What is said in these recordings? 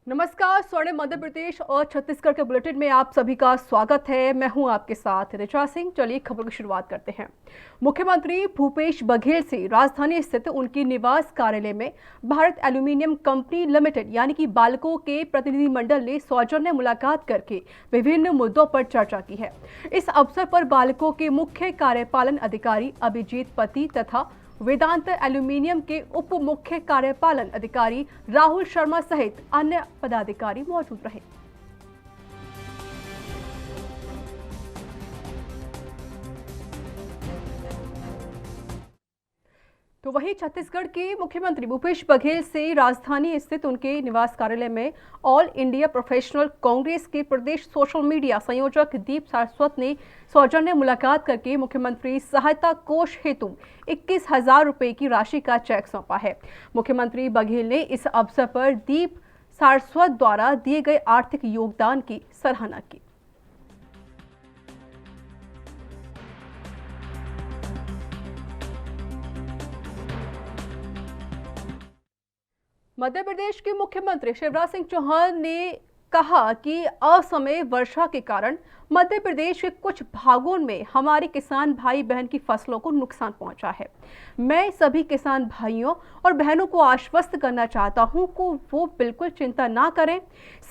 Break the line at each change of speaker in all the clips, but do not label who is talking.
नमस्कार। स्वर्णिम मध्य प्रदेश और छत्तीसगढ़ के बुलेटिन में आप सभी का स्वागत है। मैं हूं आपके साथ ऋचा सिंह। चलिए खबर की शुरुआत करते हैं। मुख्यमंत्री भूपेश बघेल से राजधानी स्थित उनके निवास कार्यालय में भारत एल्यूमीनियम कंपनी लिमिटेड यानी कि बाल्को के प्रतिनिधिमंडल ने सौजन्य मुलाकात करके विभिन्न मुद्दों पर चर्चा की है। इस अवसर पर बाल्को के मुख्य कार्यपालन अधिकारी अभिजीत पति तथा वेदांत एल्यूमीनियम के उप मुख्य कार्यपालन अधिकारी राहुल शर्मा सहित अन्य पदाधिकारी मौजूद रहे। तो वहीं छत्तीसगढ़ के मुख्यमंत्री भूपेश बघेल से राजधानी स्थित उनके निवास कार्यालय में ऑल इंडिया प्रोफेशनल कांग्रेस के प्रदेश सोशल मीडिया संयोजक दीप सारस्वत ने सौजन्य मुलाकात करके मुख्यमंत्री सहायता कोष हेतु 21,000 रुपए की राशि का चेक सौंपा है। मुख्यमंत्री बघेल ने इस अवसर पर दीप सारस्वत द्वारा दिए गए आर्थिक योगदान की सराहना की। मध्य प्रदेश के मुख्यमंत्री शिवराज सिंह चौहान ने कहा कि असमय वर्षा के कारण मध्य प्रदेश के कुछ भागों में हमारे किसान भाई बहन की फसलों को नुकसान पहुंचा है। मैं सभी किसान भाइयों और बहनों को आश्वस्त करना चाहता हूं कि वो बिल्कुल चिंता ना करें।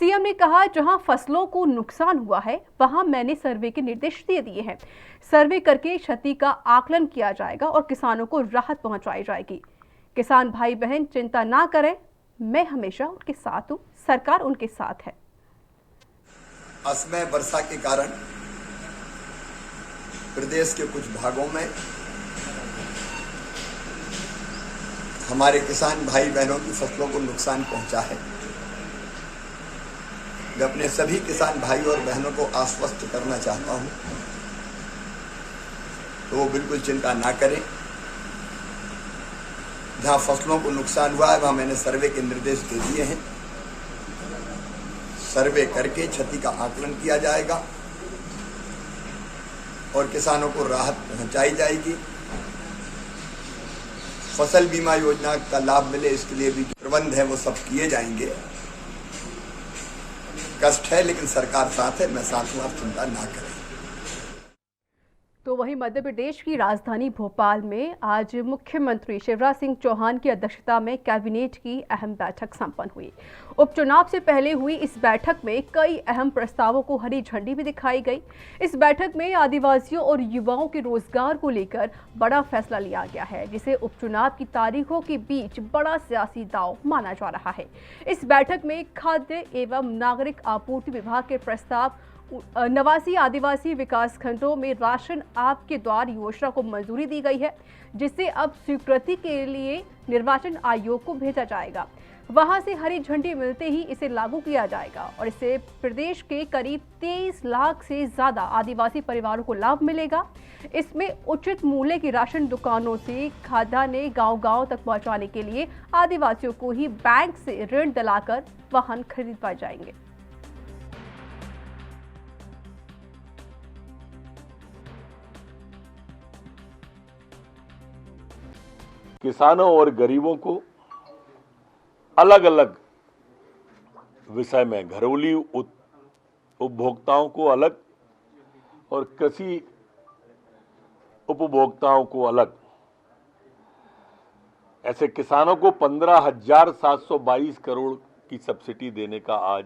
सीएम ने कहा, जहां फसलों को नुकसान हुआ है वहां मैंने सर्वे के निर्देश दे दिए हैं। सर्वे करके क्षति का आकलन किया जाएगा और किसानों को राहत पहुंचाई जाएगी। किसान भाई बहन चिंता ना करें, मैं हमेशा उनके साथ हूं, सरकार उनके साथ है।
असमय वर्षा के कारण प्रदेश के कुछ भागों में हमारे किसान भाई बहनों की फसलों को नुकसान पहुंचा है। मैं अपने सभी किसान भाई और बहनों को आश्वस्त करना चाहता हूं तो वो बिल्कुल चिंता ना करें। जहां फसलों को नुकसान हुआ है वहां मैंने सर्वे के निर्देश दे दिए हैं। सर्वे करके क्षति का आकलन किया जाएगा और किसानों को राहत पहुंचाई जाएगी। फसल बीमा योजना का लाभ मिले इसके लिए भी जो प्रबंध है वो सब किए जाएंगे। कष्ट है लेकिन सरकार साथ है, मैं साथ हूं, आप चिंता ना करें।
तो वहीं मध्य प्रदेश की राजधानी भोपाल में आज मुख्यमंत्री शिवराज सिंह चौहान की अध्यक्षता में कैबिनेट की अहम बैठक संपन्न हुई। उपचुनाव से पहले हुई इस बैठक में कई अहम प्रस्तावों को हरी झंडी भी दिखाई गई। इस बैठक में आदिवासियों और युवाओं के रोजगार को लेकर बड़ा फैसला लिया गया है, जिसे उपचुनाव की तारीखों के बीच बड़ा सियासी दांव माना जा रहा है। इस बैठक में खाद्य एवं नागरिक आपूर्ति विभाग के प्रस्ताव 89 आदिवासी विकास खंडों में राशन आपके द्वार योजना को मंजूरी दी गई है, जिसे अब स्वीकृति के लिए निर्वाचन आयोग को भेजा जाएगा। वहां से हरी झंडी मिलते ही इसे लागू किया जाएगा और इससे प्रदेश के करीब 23 लाख से ज्यादा आदिवासी परिवारों को लाभ मिलेगा। इसमें उचित मूल्य की राशन दुकानों से खाद्यान्न गांव-गांव तक पहुंचाने के लिए आदिवासियों को ही बैंक से ऋण दिलाकर वाहन खरीद पाए जाएंगे।
किसानों और गरीबों को अलग अलग विषय में, घरेलू उपभोक्ताओं को अलग और कृषि उपभोक्ताओं को अलग, ऐसे किसानों को 15,722 करोड़ की सब्सिडी देने का आज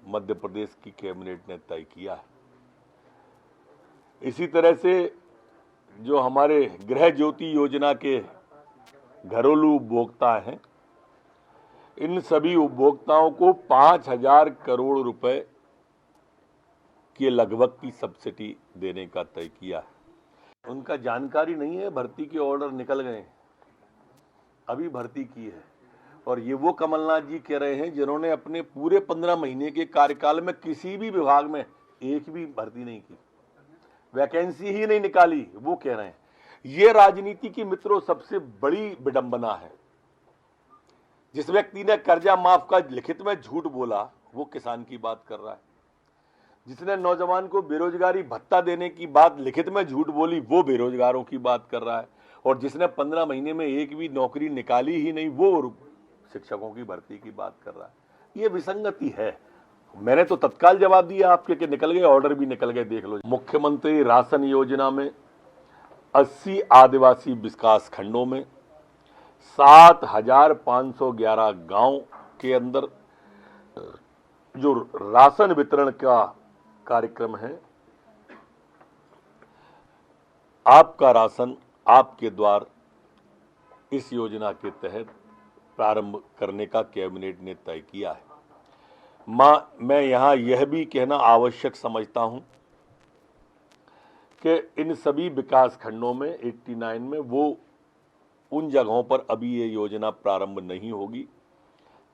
मध्य प्रदेश की कैबिनेट ने तय किया है। इसी तरह से जो हमारे गृह ज्योति योजना के घरेलू उपभोक्ता हैं, इन सभी उपभोक्ताओं को 5,000 करोड़ रुपए के लगभग की सब्सिडी देने का तय किया है। उनका जानकारी नहीं है, भर्ती के ऑर्डर निकल गए, अभी भर्ती की है। और ये वो कमलनाथ जी कह रहे हैं जिन्होंने अपने पूरे 15 महीने के कार्यकाल में किसी भी विभाग में एक भी भर्ती नहीं की, वैकेंसी ही नहीं निकाली। वो कह रहे हैं। ये राजनीति की मित्रों सबसे बड़ी विडंबना है। जिस व्यक्ति ने कर्जा माफ का लिखित में झूठ बोला वो किसान की बात कर रहा है। जिसने नौजवान को बेरोजगारी भत्ता देने की बात लिखित में झूठ बोली वो बेरोजगारों की बात कर रहा है। और जिसने 15 महीने में एक भी नौकरी निकाली ही नहीं वो शिक्षकों की भर्ती की बात कर रहा है। ये विसंगति है। मैंने तो तत्काल जवाब दिया आपके कि निकल गए, ऑर्डर भी निकल गए, देख लो। मुख्यमंत्री राशन योजना में 80 आदिवासी विकास खंडों में 7,511 गांव के अंदर जो राशन वितरण का कार्यक्रम है, आपका राशन आपके द्वार, इस योजना के तहत प्रारंभ करने का कैबिनेट ने तय किया है। मैं यहां यह भी कहना आवश्यक समझता हूं कि इन सभी विकास खंडों में 89 में वो उन जगहों पर अभी ये योजना प्रारंभ नहीं होगी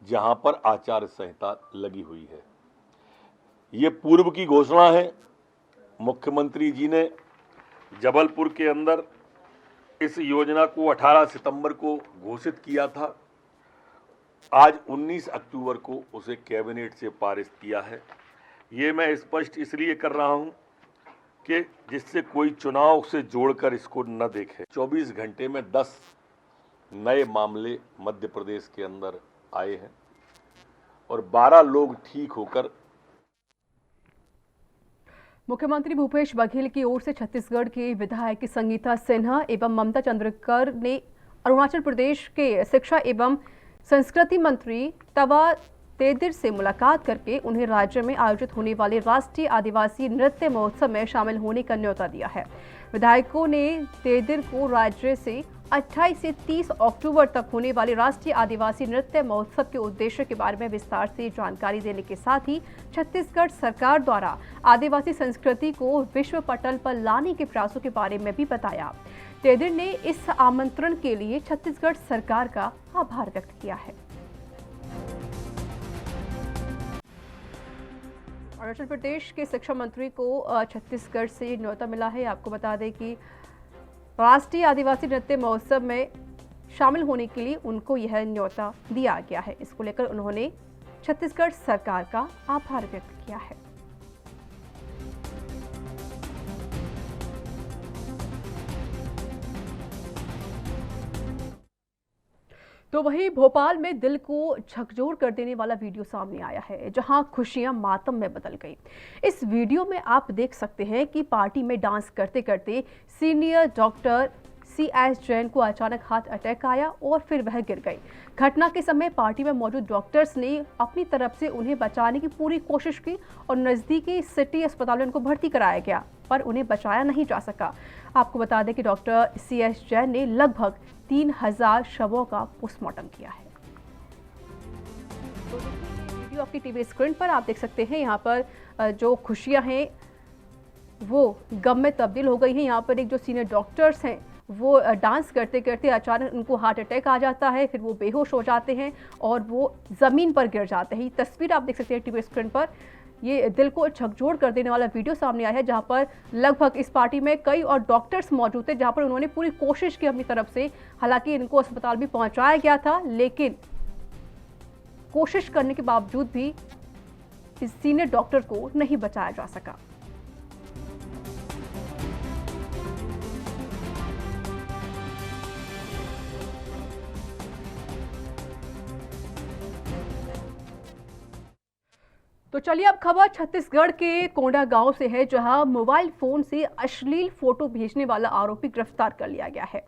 जहां पर आचार संहिता लगी हुई है। ये पूर्व की घोषणा है। मुख्यमंत्री जी ने जबलपुर के अंदर इस योजना को 18 सितंबर को घोषित किया था। आज 19 अक्टूबर को उसे कैबिनेट से पारित किया है। ये मैं स्पष्ट इसलिए कर रहा हूं कि जिससे कोई चुनाव से जोड़कर इसको न देखे। 24 घंटे में 10 नए मामले मध्य प्रदेश के अंदर आए हैं और 12 लोग ठीक होकर।
मुख्यमंत्री भूपेश बघेल की ओर से छत्तीसगढ़ के विधायक संगीता सिन्हा एवं ममता चंद्रकर ने अरुणाचल प्रदेश के शिक्षा एवं संस्कृति मंत्री तवा तेदिर से मुलाकात करके उन्हें राज्य में आयोजित होने वाले राष्ट्रीय आदिवासी नृत्य महोत्सव में शामिल होने का न्योता दिया है। विधायकों ने तेदिर को राज्य से 28 से 30 अक्टूबर तक होने वाले राष्ट्रीय आदिवासी नृत्य महोत्सव के उद्देश्य के बारे में विस्तार से जानकारी देने के साथ ही छत्तीसगढ़ सरकार द्वारा आदिवासी संस्कृति को विश्व पटल पर लाने के प्रयासों के बारे में भी बताया। तेदिर ने इस आमंत्रण के लिए छत्तीसगढ़ सरकार का आभार व्यक्त किया है। अरुणाचल प्रदेश के शिक्षा मंत्री को छत्तीसगढ़ से न्योता मिला है। आपको बता दें कि राष्ट्रीय आदिवासी नृत्य महोत्सव में शामिल होने के लिए उनको यह न्योता दिया गया है। इसको लेकर उन्होंने छत्तीसगढ़ सरकार का आभार व्यक्त किया है। तो वहीं भोपाल में दिल को झकझोर कर देने वाला वीडियो सामने आया है, जहां खुशियां मातम में बदल गई। इस वीडियो में आप देख सकते हैं कि पार्टी में डांस करते करते सीनियर डॉक्टर CS जैन को अचानक हार्ट अटैक आया और फिर वह गिर गई। घटना के समय पार्टी में मौजूद डॉक्टर्स ने अपनी तरफ से उन्हें बचाने की पूरी कोशिश की और नज़दीकी सिटी अस्पताल में उनको भर्ती कराया गया, पर उन्हें बचाया नहीं जा सका। आपको बता दें कि डॉक्टर CS जैन ने लगभग 3000 शवों का पोस्टमार्टम किया है। तो वीडियो आपकी टीवी स्क्रीन पर आप देख सकते हैं। यहाँ पर जो खुशियाँ हैं वो गम में तब्दील हो गई हैं। यहाँ पर एक जो सीनियर डॉक्टर्स हैं वो डांस करते करते अचानक उनको हार्ट अटैक आ जाता है, फिर वो बेहोश हो जाते हैं और वो ज़मीन पर गिर जाते हैं। ये तस्वीर आप देख सकते हैं टीवी स्क्रीन पर। ये दिल को झकझोर कर देने वाला वीडियो सामने आया है, जहां पर लगभग इस पार्टी में कई और डॉक्टर्स मौजूद थे, जहां पर उन्होंने पूरी कोशिश की अपनी तरफ से। हालांकि इनको अस्पताल भी पहुंचाया गया था, लेकिन कोशिश करने के बावजूद भी इस सीनियर डॉक्टर को नहीं बचाया जा सका। तो चलिए अब खबर छत्तीसगढ़ के कोंडा गांव से है, जहां मोबाइल फोन से अश्लील फोटो भेजने वाला आरोपी गिरफ्तार कर लिया गया है।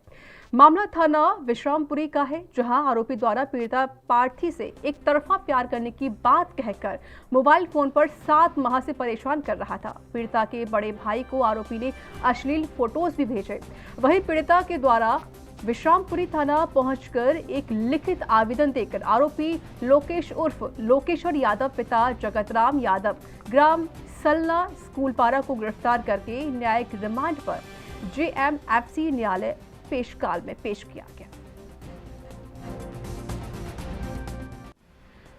मामला थाना विश्रामपुरी का है, जहां आरोपी द्वारा पीड़िता प्रार्थी से एक तरफा प्यार करने की बात कहकर मोबाइल फोन पर 7 माह से परेशान कर रहा था। पीड़िता के बड़े भाई को आरोपी ने अश्लील फोटोज भी भेजे। वहीं पीड़िता के द्वारा विश्रामपुरी थाना पहुंचकर एक लिखित आवेदन देकर आरोपी लोकेश उर्फ लोकेश्वर यादव पिता जगतराम यादव ग्राम सलना स्कूलपारा को गिरफ्तार करके न्यायिक रिमांड पर JMFC न्यायालय पेशकाल में पेश किया गया।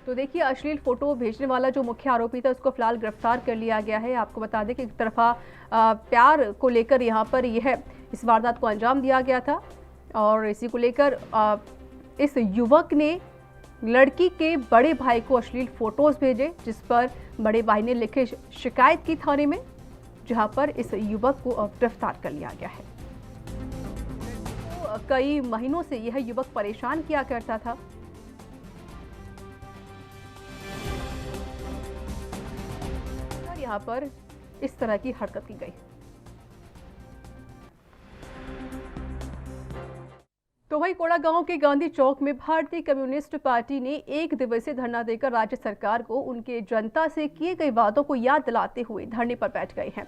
तो देखिए, अश्लील फोटो भेजने वाला जो मुख्य आरोपी था उसको फिलहाल गिरफ्तार कर लिया गया है। आपको बता दें कि एक तरफा प्यार को लेकर यहाँ पर यह इस वारदात को अंजाम दिया गया था और इसी को लेकर इस युवक ने लड़की के बड़े भाई को अश्लील फोटोज भेजे, जिस पर बड़े भाई ने लिखित शिकायत की थाने में, जहां पर इस युवक को गिरफ्तार कर लिया गया है। तो कई महीनों से यह युवक परेशान किया करता था। यहाँ पर इस तरह की हरकत की गई। तो वहीं कोड़ागांव के गांधी चौक में भारतीय कम्युनिस्ट पार्टी ने 1 दिवसीय धरना देकर राज्य सरकार को उनके जनता से किए गए वादों को याद दिलाते हुए धरने पर बैठ गए हैं।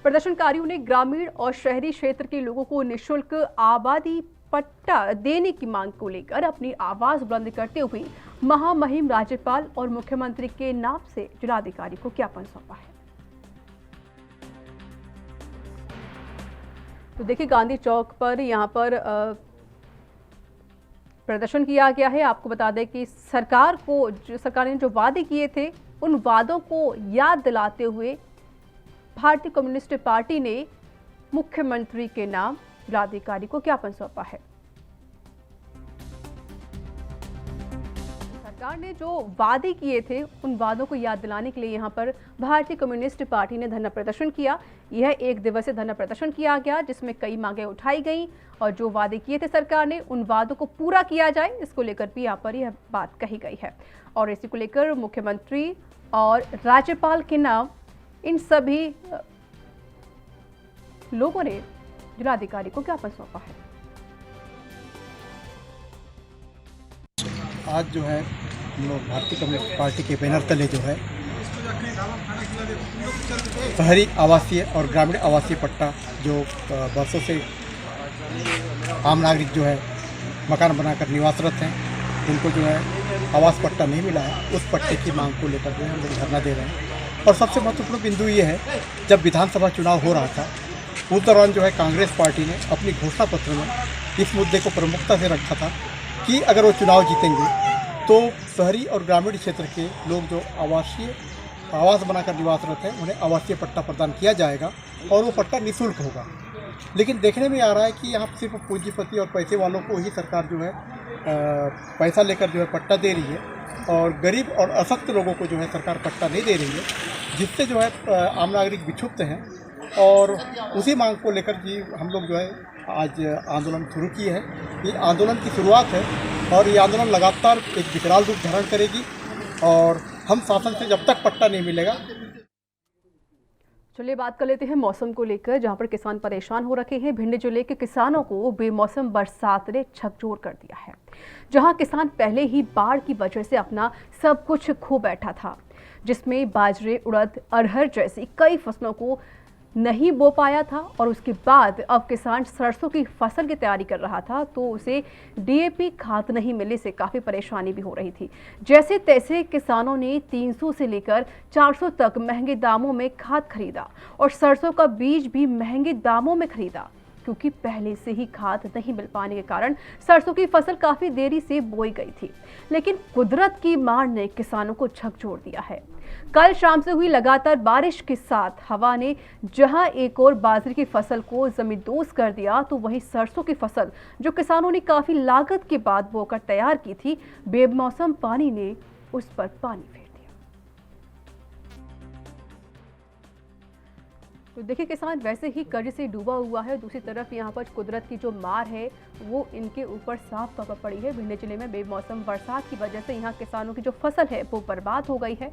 प्रदर्शनकारियों ने ग्रामीण और शहरी क्षेत्र के लोगों को निःशुल्क आबादी पट्टा देने की मांग को लेकर अपनी आवाज बुलंद करते हुए महामहिम राज्यपाल और मुख्यमंत्री के नाम से जिलाधिकारी को ज्ञापन सौंपा है। तो देखिए, गांधी चौक पर यहाँ पर प्रदर्शन किया गया है। आपको बता दें कि सरकार ने जो वादे किए थे, उन वादों को याद दिलाते हुए भारतीय कम्युनिस्ट पार्टी ने मुख्यमंत्री के नाम जिलाधिकारी को ज्ञापन सौंपा है। सरकार ने जो वादे किए थे, उन वादों को याद दिलाने के लिए यहां पर भारतीय कम्युनिस्ट पार्टी ने धरना प्रदर्शन किया। यह 1 दिवसीय धरना प्रदर्शन किया गया, जिसमें कई मांगें उठाई गई और जो वादे किए थे सरकार ने, उन वादों को पूरा किया जाए, इसको लेकर भी यहाँ पर यह बात कही गई है। और इसी को लेकर मुख्यमंत्री और राज्यपाल के नाम इन सभी लोगों ने जिलाधिकारी को ज्ञापन सौंपा है।
आज जो है हम लोग भारतीय कम्युनिस्ट पार्टी के बैनर तले जो है शहरी आवासीय और ग्रामीण आवासीय पट्टा जो वर्षों से आम नागरिक जो है मकान बनाकर निवासरत हैं, उनको जो है आवास पट्टा नहीं मिला है, उस पट्टे की मांग को लेकर जो है हम लोग धरना दे रहे हैं। और सबसे महत्वपूर्ण बिंदु ये है, जब विधानसभा चुनाव हो रहा था उस दौरान जो है कांग्रेस पार्टी ने अपनी घोषणा पत्र में इस मुद्दे को प्रमुखता से रखा था कि अगर वो चुनाव जीतेंगे तो शहरी और ग्रामीण क्षेत्र के लोग जो आवास बनाकर निवासरत हैं, उन्हें आवासीय पट्टा प्रदान किया जाएगा और वो पट्टा निःशुल्क होगा। लेकिन देखने में आ रहा है कि यहाँ सिर्फ पूंजीपति और पैसे वालों को ही सरकार जो है पैसा लेकर जो है पट्टा दे रही है और गरीब और अशक्त लोगों को जो है सरकार पट्टा नहीं दे रही है, जिससे जो है आम नागरिक विक्षुब्ध हैं। और उसी मांग को लेकर जी हम लोग जो है आज आंदोलन शुरू किए हैं। ये आंदोलन की शुरुआत है और ये आंदोलन लगातार एक विकराल रूप धारण करेगी और हम शासन से जब तक पट्टा नहीं मिलेगा।
चलिए बात कर लेते हैं मौसम को लेकर, जहां पर किसान परेशान हो रखे हैं। भिंड जिले के किसानों को बेमौसम बरसात ने झकझोर कर दिया है। जहां किसान पहले ही बाढ़ की वजह से अपना सब कुछ खो बैठा था, जिसमें बाजरे, उड़द, अरहर जैसी कई फसलों को नहीं बो पाया था और उसके बाद अब किसान सरसों की फसल की तैयारी कर रहा था, तो उसे डीएपी खाद नहीं मिलने से काफ़ी परेशानी भी हो रही थी। जैसे तैसे किसानों ने 300 से लेकर 400 तक महंगे दामों में खाद खरीदा और सरसों का बीज भी महंगे दामों में खरीदा, क्योंकि पहले से ही खाद नहीं मिल पाने के कारण सरसों की फसल काफ़ी देरी से बोई गई थी। लेकिन कुदरत की मार ने किसानों को झकझोर दिया है। कल शाम से हुई लगातार बारिश के साथ हवा ने जहां एक और बाजरे की फसल को जमींदोज कर दिया, तो वहीं सरसों की फसल जो किसानों ने काफ़ी लागत के बाद बोकर तैयार की थी, बेमौसम पानी ने उस पर पानी फेर दिया। तो देखिए, किसान वैसे ही कर्ज से डूबा हुआ है, दूसरी तरफ यहाँ पर कुदरत की जो मार है वो इनके ऊपर साफ तौर पर पड़ी है। भिंड जिले में बेमौसम बरसात की वजह से यहाँ किसानों की जो फसल है वो बर्बाद हो गई है।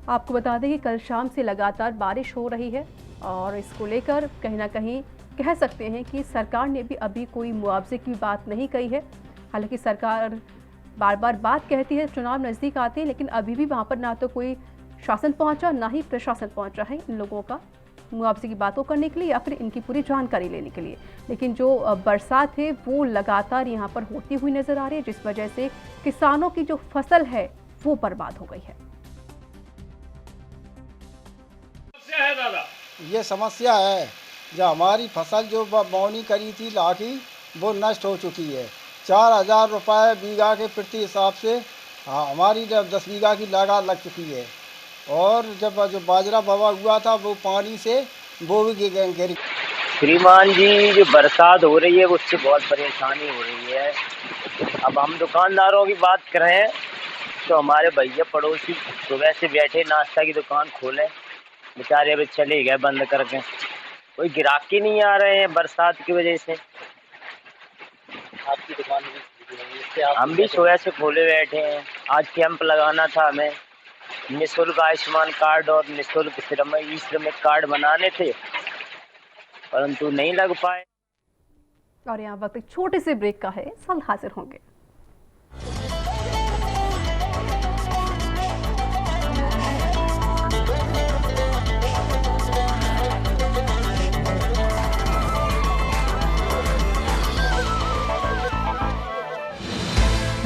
आपको बता दें कि कल शाम से लगातार बारिश हो रही है और इसको लेकर कहीं ना कहीं कह सकते हैं कि सरकार ने भी अभी कोई मुआवजे की बात नहीं कही है। हालांकि सरकार बार बार बात कहती है, चुनाव नज़दीक आते हैं, लेकिन अभी भी वहाँ पर ना तो कोई शासन पहुँचा, ना ही प्रशासन पहुँचा है इन लोगों का मुआवजे की बातों करने के लिए या फिर इनकी पूरी जानकारी लेने के लिए। लेकिन जो बरसात है वो लगातार यहाँ पर होती हुई नज़र आ रही है, जिस वजह से किसानों की जो फसल है वो बर्बाद हो गई है।
ये समस्या है, जो हमारी फसल जो बोनी करी थी लाखी, वो नष्ट हो चुकी है। 4000 रुपये बीघा के प्रति हिसाब से हमारी 10 बीघा की लागत लग चुकी है। और जब जो बाजरा बवा हुआ था वो पानी से वो भी गिर।
श्रीमान जी, जो बरसात हो रही है उससे बहुत परेशानी हो रही है। अब हम दुकानदारों की बात करें तो हमारे भैया पड़ोसी सुबह से बैठे नाश्ता की दुकान खोले, बेचारे अभी चले गए बंद करके, कोई ग्राहक ही नहीं आ रहे हैं बरसात की वजह से।
आपकी दुकान भी
हम भी सुबह से खोले बैठे हैं। आज कैंप लगाना था हमें, निःशुल्क आयुष्मान कार्ड और निःशुल्क ई श्रमिक कार्ड बनाने थे, परंतु नहीं लग पाए।
और यहाँ वक्त एक छोटे से ब्रेक का है, जल्द हाजिर होंगे।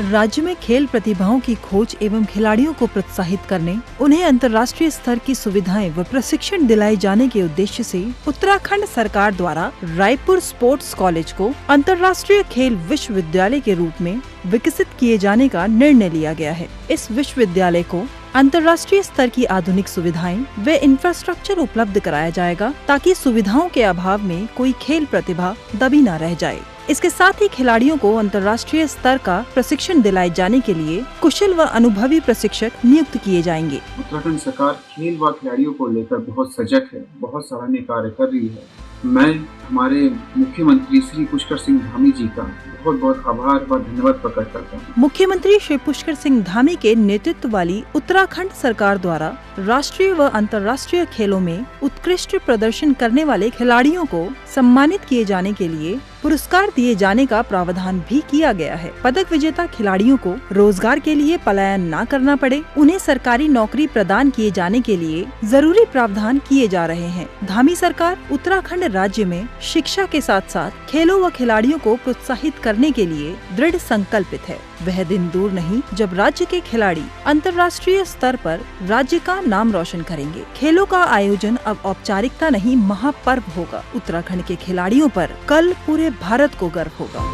राज्य में खेल प्रतिभाओं की खोज एवं खिलाड़ियों को प्रोत्साहित करने, उन्हें अंतर्राष्ट्रीय स्तर की सुविधाएं व प्रशिक्षण दिलाए जाने के उद्देश्य से उत्तराखंड सरकार द्वारा रायपुर स्पोर्ट्स कॉलेज को अंतर्राष्ट्रीय खेल विश्वविद्यालय के रूप में विकसित किए जाने का निर्णय लिया गया है। इस विश्वविद्यालय को अंतर्राष्ट्रीय स्तर की आधुनिक सुविधाएं व इंफ्रास्ट्रक्चर उपलब्ध कराया जाएगा, ताकि सुविधाओं के अभाव में कोई खेल प्रतिभा दबी न रह जाए। इसके साथ ही खिलाड़ियों को अंतर्राष्ट्रीय स्तर का प्रशिक्षण दिलाए जाने के लिए कुशल व अनुभवी प्रशिक्षक नियुक्त किए जाएंगे।
उत्तराखंड सरकार खेल व खिलाड़ियों को लेकर बहुत सजग है, बहुत सराहनीय कार्य कर रही है। मैं हमारे मुख्यमंत्री श्री पुष्कर सिंह धामी जी का बहुत बहुत आभार व धन्यवाद प्रकट करता हूँ।
मुख्यमंत्री श्री पुष्कर सिंह धामी के नेतृत्व वाली उत्तराखंड सरकार द्वारा राष्ट्रीय व अंतर्राष्ट्रीय खेलों में उत्कृष्ट प्रदर्शन करने वाले खिलाड़ियों को सम्मानित किए जाने के लिए पुरस्कार दिए जाने का प्रावधान भी किया गया है। पदक विजेता खिलाड़ियों को रोजगार के लिए पलायन न करना पड़े, उन्हें सरकारी नौकरी प्रदान किए जाने के लिए जरूरी प्रावधान किए जा रहे हैं। धामी सरकार उत्तराखंड राज्य में शिक्षा के साथ साथ खेलों व खिलाड़ियों को प्रोत्साहित करने के लिए दृढ़ संकल्पित है। वह दिन दूर नहीं जब राज्य के खिलाड़ी अंतर्राष्ट्रीय स्तर पर राज्य का नाम रोशन करेंगे। खेलों का आयोजन अब औपचारिकता नहीं, महापर्व होगा। उत्तराखंड के खिलाड़ियों पर कल पूरे भारत को गर्व होगा।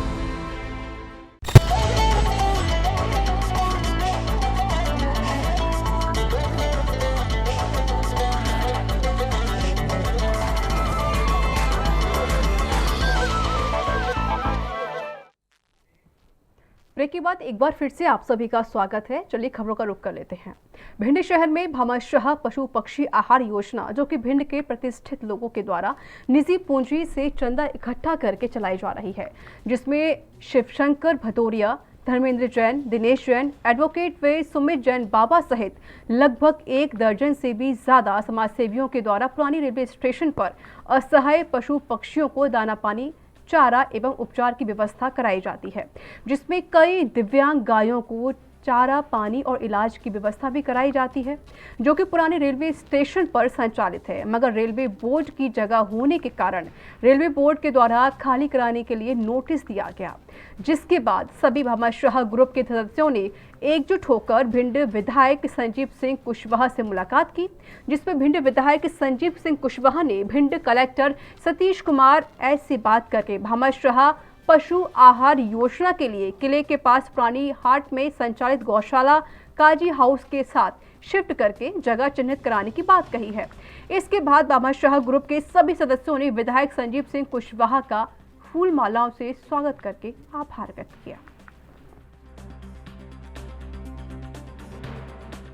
ब्रेक के बाद एक बार फिर से आप सभी का स्वागत है। चलिए खबरों का रुख कर लेते हैं। भिंड शहर में भामाशाह पशु पक्षी आहार योजना, जो कि भिंड के प्रतिष्ठित लोगों के द्वारा निजी पूंजी से चंदा इकट्ठा करके चलाई जा रही है, जिसमें शिवशंकर भदौरिया, धर्मेंद्र जैन, दिनेश जैन, एडवोकेट व सुमित जैन बाबा सहित लगभग 1 दर्जन से भी ज्यादा समाज सेवियों के द्वारा पुरानी रेलवे स्टेशन पर असहाय पशु पक्षियों को दाना पानी, चारा एवं उपचार की व्यवस्था कराई जाती है, जिसमें कई दिव्यांग गायों को चारा, पानी और इलाज की व्यवस्था भी कराई जाती है, जो कि पुराने रेलवे स्टेशन पर संचालित है। मगर रेलवे बोर्ड की जगह होने के कारण रेलवे बोर्ड के द्वारा खाली कराने के लिए नोटिस दिया गया, जिसके बाद सभी भामाशाह ग्रुप के सदस्यों ने एकजुट होकर भिंड विधायक संजीव सिंह कुशवाहा से मुलाकात की, जिसमें भिंड विधायक संजीव सिंह कुशवाहा ने भिंड कलेक्टर सतीश कुमार एस से बात करके भामाशाह पशु आहार योजना के लिए किले के पास पुरानी हाट में संचालित गौशाला काजी हाउस के साथ शिफ्ट करके जगह चिन्हित कराने की बात कही है। इसके बाद भामाशाह ग्रुप के सभी सदस्यों ने विधायक संजीव सिंह कुशवाहा का फूल मालाओं से स्वागत करके आभार व्यक्त किया।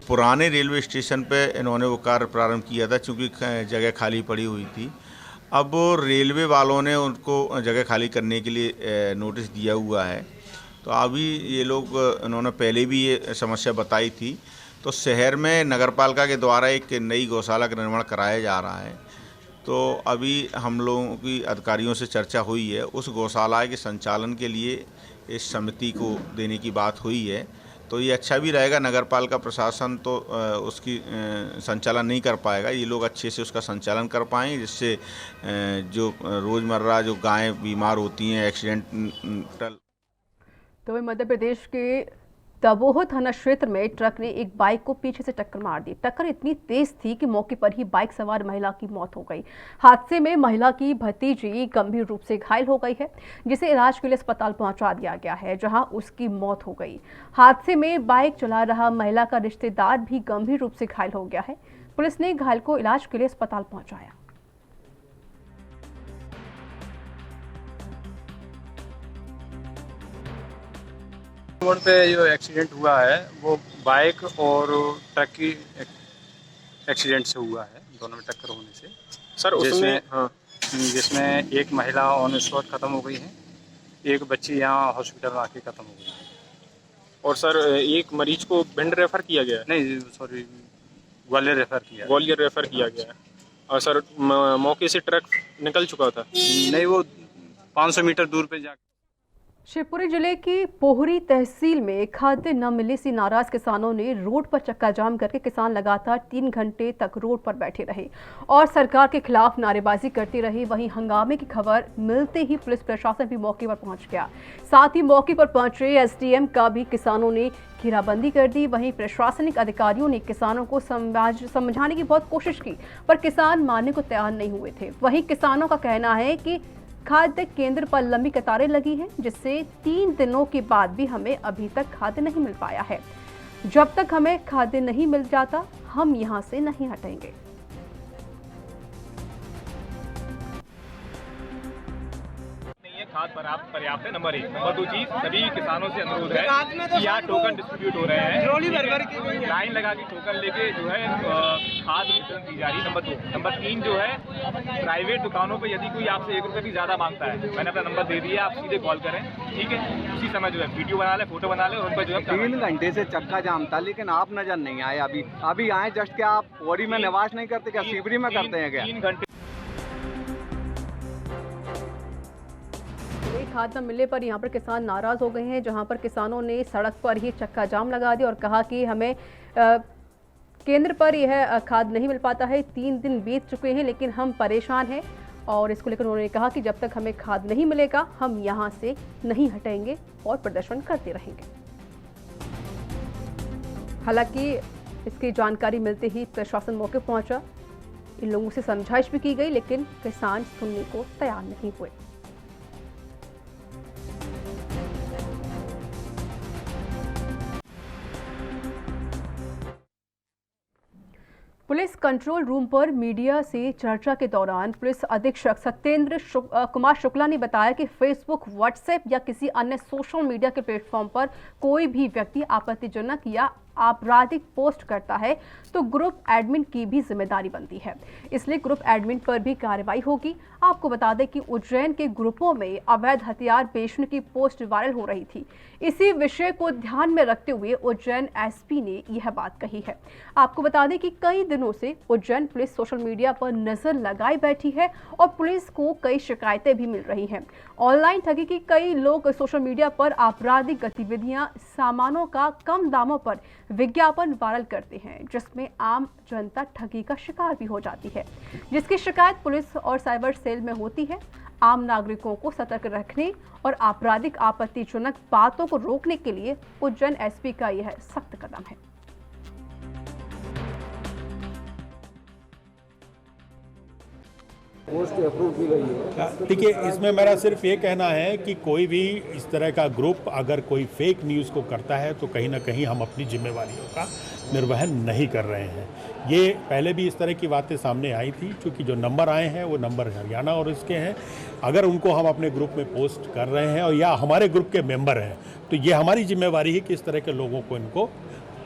पुराने रेलवे स्टेशन पे इन्होंने वो कार्य प्रारंभ किया था, चूँकि जगह खाली पड़ी हुई थी। अब रेलवे वालों ने उनको जगह खाली करने के लिए नोटिस दिया हुआ है। तो अभी ये लोग, इन्होंने पहले भी ये समस्या बताई थी, तो शहर में नगरपालिका के द्वारा एक नई गौशाला का निर्माण कराया जा रहा है। तो अभी हम लोगों की अधिकारियों से चर्चा हुई है, उस गौशाला के संचालन के लिए इस समिति को देने की बात हुई है। तो ये अच्छा भी रहेगा, नगरपालिका प्रशासन तो उसकी संचालन नहीं कर पाएगा, ये लोग अच्छे से उसका संचालन कर पाएंगे, जिससे जो रोज़मर्रा जो गायें बीमार होती हैं एक्सीडेंटल।
तो मध्य प्रदेश के दबोह थाना क्षेत्र में ट्रक ने एक बाइक को पीछे से टक्कर मार दी। टक्कर इतनी तेज थी कि मौके पर ही बाइक सवार महिला की मौत हो गई। हादसे में महिला की भतीजी गंभीर रूप से घायल हो गई है, जिसे इलाज के लिए अस्पताल पहुंचा दिया गया है, जहां उसकी मौत हो गई। हादसे में बाइक चला रहा महिला का रिश्तेदार भी गंभीर रूप से घायल हो गया है। पुलिस ने घायल को इलाज के लिए अस्पताल पहुंचाया।
रोड पे जो एक्सीडेंट हुआ है वो बाइक और ट्रक की एक्सीडेंट से हुआ है, दोनों में टक्कर होने से।
सर उसमें
जिसमें एक महिला ऑन स्पॉट खत्म हो गई है, एक बच्ची यहाँ हॉस्पिटल में आके खत्म हो गई है।
और सर एक मरीज को भिंड रेफर किया गया है?
नहीं सॉरी, ग्वालियर रेफर किया गया है। और सर मौके से ट्रक निकल चुका था, नहीं वो 500 मीटर दूर पे जाकर।
शिवपुरी जिले की पोहरी तहसील में खाद्य न मिलने से नाराज किसानों ने रोड पर चक्का जाम करके किसान लगातार 3 घंटे तक रोड पर बैठे रहे और सरकार के खिलाफ नारेबाजी करते रहे। वहीं हंगामे की खबर मिलते ही पुलिस प्रशासन भी मौके पर पहुंच गया। साथ ही मौके पर पहुंचे एसडीएम का भी किसानों ने घेराबंदी कर दी। वहीं प्रशासनिक अधिकारियों ने किसानों को समझाने की बहुत कोशिश की, पर किसान मानने को तैयार नहीं हुए थे। वहीं किसानों का कहना है कि खाद्य केंद्र पर लंबी कतारें लगी हैं, जिससे 3 दिनों के बाद भी हमें अभी तक खाद्य नहीं मिल पाया है। जब तक हमें खाद्य नहीं मिल जाता, हम यहां से नहीं हटेंगे।
खाद पर्याप्त है, नंबर 1। नंबर 2 चीज, सभी किसानों से अनुरोध है कि यहाँ टोकन डिस्ट्रीब्यूट हो रहे हैं, लाइन लगा के टोकन लेके जो है खाद वितरण की जा रही है। नंबर 2। नंबर 3 जो है प्राइवेट दुकानों पे यदि कोई आपसे 1 रुपये भी ज्यादा मांगता है, मैंने अपना नंबर दे दिया, आप सीधे कॉल करें, ठीक है। उसी समय जो है वीडियो बना ले, फोटो बना ले और उन पर जो है
3 घंटे से चक्का जाम था, लेकिन आप नजर नहीं आए। अभी आए जस्ट। क्या आप पौड़ी में निवास नहीं करते, क्या शिवपुरी में करते हैं क्या?
3 घंटे
खाद न मिलने पर यहां पर किसान नाराज हो गए हैं, जहां पर किसानों ने सड़क पर ही चक्का जाम लगा दिया और कहा कि हमें केंद्र पर यह खाद नहीं मिल पाता है। 3 दिन बीत चुके हैं, लेकिन हम परेशान हैं और इसको लेकर उन्होंने कहा कि जब तक हमें खाद नहीं मिलेगा, हम यहां से नहीं हटेंगे और प्रदर्शन करते रहेंगे। हालांकि इसकी जानकारी मिलते ही प्रशासन मौके पहुंचा। इन लोगों से समझाइश भी की गई, लेकिन किसान सुनने को तैयार नहीं हुए। पुलिस कंट्रोल रूम पर मीडिया से चर्चा के दौरान पुलिस अधीक्षक सत्येंद्र कुमार शुक्ला ने बताया कि फेसबुक, व्हाट्सएप या किसी अन्य सोशल मीडिया के प्लेटफॉर्म पर कोई भी व्यक्ति आपत्तिजनक या आपराधिक पोस्ट करता है तो ग्रुप एडमिन की भी जिम्मेदारी बनती है, इसलिए ग्रुप एडमिन पर भी कार्रवाई होगी। आपको बता दें कि उज्जैन के ग्रुपों में अवैध हथियार बेचने की पोस्ट वायरल हो रही थी। इसी विषय को ध्यान में रखते हुए उज्जैन एसपी ने यह बात कही है। आपको बता दें कि कई दिनों से उज्जैन पुलिस सोशल मीडिया पर नजर लगाए बैठी है और पुलिस को कई शिकायतें भी मिल रही हैं। ऑनलाइन ठगी की कई लोग सोशल मीडिया पर आपराधिक गतिविधियां, सामानों का कम दामों पर विज्ञापन वायरल करते हैं, जिसमें आम जनता ठगी का शिकार भी हो जाती है, जिसकी शिकायत पुलिस और साइबर सेल में होती है। आम नागरिकों को सतर्क रखने और आपराधिक आपत्तिजनक बातों को रोकने के लिए उज्जैन एसपी का यह सख्त कदम है।
देखिए, इसमें मेरा सिर्फ ये कहना है कि कोई भी इस तरह का ग्रुप अगर कोई फेक न्यूज़ को करता है तो कहीं ना कहीं हम अपनी जिम्मेवारियों का निर्वहन नहीं कर रहे हैं। ये पहले भी इस तरह की बातें सामने आई थी, क्योंकि जो नंबर आए हैं वो नंबर हरियाणा और इसके हैं। अगर उनको हम अपने ग्रुप में पोस्ट कर रहे हैं और या हमारे ग्रुप के मेंबर हैं, तो ये हमारी जिम्मेवारी है कि इस तरह के लोगों को इनको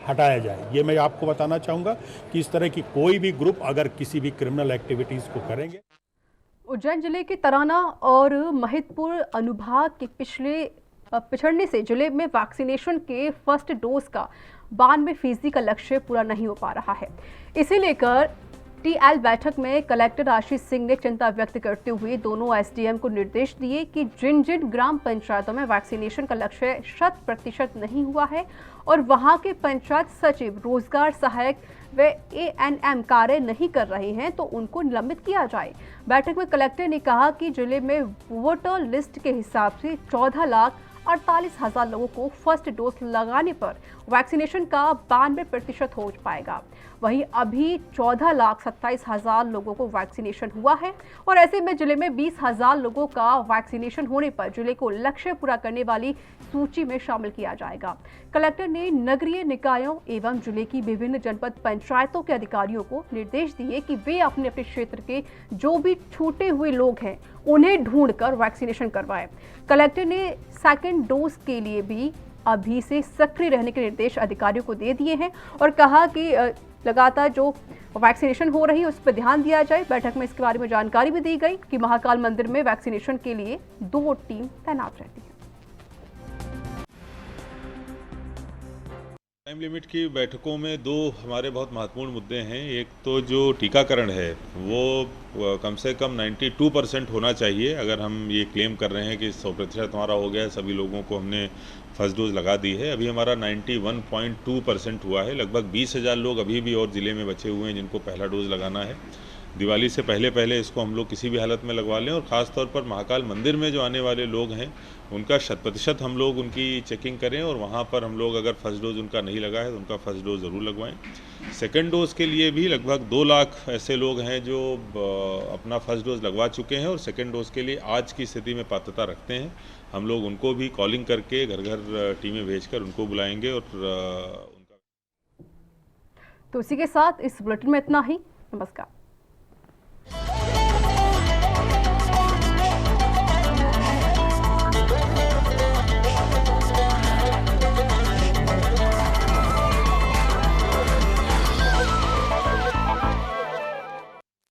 हटाया जाए। ये मैं आपको बताना चाहूँगा कि इस तरह की कोई भी ग्रुप अगर किसी भी क्रिमिनल एक्टिविटीज़ को करेंगे।
उज्जैन जिले के तराना और महिदपुर अनुभाग के पिछड़ने से जिले में वैक्सीनेशन के फर्स्ट डोज का 92% का लक्ष्य पूरा नहीं हो पा रहा है। इसे लेकर टीएल बैठक में कलेक्टर आशीष सिंह ने चिंता व्यक्त करते हुए दोनों एसडीएम को निर्देश दिए कि जिन जिन ग्राम पंचायतों में वैक्सीनेशन का लक्ष्य 100% नहीं हुआ है और वहां के पंचायत सचिव, रोजगार सहायक व एएनएम कार्य नहीं कर रहे हैं तो उनको निलंबित किया जाए। बैठक में कलेक्टर ने कहा कि जिले में वोटर लिस्ट के हिसाब से 14,48,000 लोगों को फर्स्ट डोज लगाने पर वैक्सीनेशन का 92% हो पाएगा। वहीं अभी 14,27,000 लोगों को वैक्सीनेशन हुआ है और ऐसे में जिले में 20,000 लोगों का वैक्सीनेशन होने पर जिले को लक्ष्य पूरा करने वाली सूची में शामिल किया जाएगा। कलेक्टर ने नगरीय निकायों एवं जिले की विभिन्न जनपद पंचायतों के अधिकारियों को निर्देश दिए कि वे अपने अपने क्षेत्र के जो भी छूटे हुए लोग हैं उन्हें ढूंढकर वैक्सीनेशन करवाएं। कलेक्टर ने सेकेंड डोज के लिए भी अभी से सक्रिय रहने के निर्देश अधिकारियों को दे दिए हैं और कहा कि लगातार जो वैक्सीनेशन हो रही है उस पर ध्यान दिया जाए। बैठक में इसके बारे में जानकारी भी दी गई कि महाकाल मंदिर में वैक्सीनेशन के लिए 2 टीम तैनात रहती है।
टाइम लिमिट की बैठकों में दो हमारे बहुत महत्वपूर्ण मुद्दे हैं। एक तो जो टीकाकरण है वो कम से कम 92% होना चाहिए। अगर हम ये क्लेम कर रहे हैं कि 100% हमारा हो गया है, सभी लोगों को हमने फर्स्ट डोज लगा दी है, अभी हमारा 91.2% हुआ है। लगभग 20,000 लोग अभी भी और ज़िले में बचे हुए हैं जिनको पहला डोज लगाना है। दिवाली से पहले इसको हम लोग किसी भी हालत में लगवा लें और ख़ास तौर पर महाकाल मंदिर में जो आने वाले लोग हैं उनका 100% हम लोग उनकी चेकिंग करें और वहाँ पर हम लोग अगर फर्स्ट डोज उनका नहीं लगा है तो उनका फर्स्ट डोज ज़रूर लगवाएं। सेकंड डोज के लिए भी लगभग 2 लाख ऐसे लोग हैं जो अपना फर्स्ट डोज लगवा चुके हैं और सेकंड डोज के लिए आज की स्थिति में पात्रता रखते हैं। हम लोग उनको भी कॉलिंग करके घर घर टीमें भेजकर उनको बुलाएंगे और
तो इसी के साथ इस बुलेटिन में इतना ही। नमस्कार।